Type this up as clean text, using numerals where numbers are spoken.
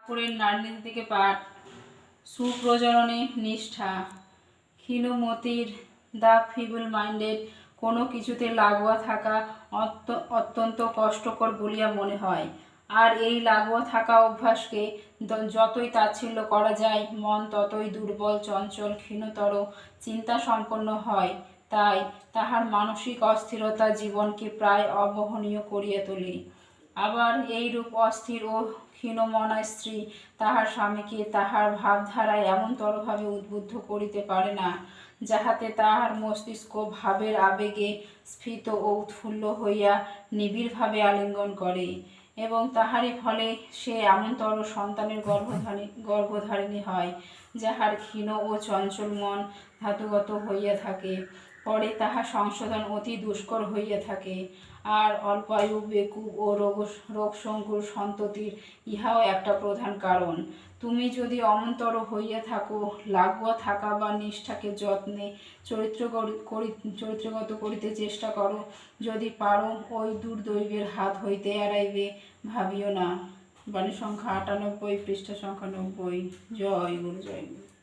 ঠাকুরের নারীনীতি থেকে পাঠ। সুপ্রজননে নিষ্ঠা। ক্ষীণমতির দ্য ফিবল মাইন্ডেড কোনো কিছুতে লাগোয়া থাকা অত্যন্ত কষ্টকর বলিয়া মনে হয়। আর এই লাগোয়া থাকা অভ্যাসকে যতই তাচ্ছিল্য করা যায়, মন ততই দুর্বল, চঞ্চল, ক্ষীণতর চিন্তা সম্পন্ন হয়। তাই তাহার মানসিক অস্থিরতা জীবনকে প্রায় অবহনীয় করিয়া তোলে। আবার এইরূপ অস্থির ও ক্ষীণমনা স্ত্রী তাহার স্বামীকে তাহার ভাবধারায় এমনতরভাবে উদ্বুদ্ধ করিতে পারে না, যাহাতে তাহার মস্তিষ্ক ভাবের আবেগে স্ফীত ও উৎফুল্ল হইয়া নিবিড়ভাবে আলিঙ্গন করে, এবং তাহারই ফলে সে এমনতর সন্তানের গর্ভধারিণী হয়, যাহার ক্ষীণ ও চঞ্চল মন ধাতুগত হইয়া থাকে। পরে তাহা সংশোধন অতি দুষ্কর হইয়া থাকে। আর অল্পায়ু, বেকুব ও রোগসংকুল সন্ততির ইহাও একটা প্রধান কারণ। তুমি যদি অমন্তর হইয়া থাকো, লাগোয়া থাকা বা নিষ্ঠাকে যত্নে চরিত্রগত করিতে চেষ্টা করো, যদি পারো ওই দুর্দৈবের হাত হইতে এড়াইবে, ভাবিও না। বাণী সংখ্যা ৯৮, পৃষ্ঠা সংখ্যা ৯০। জয় গুরু, জয় গুরু।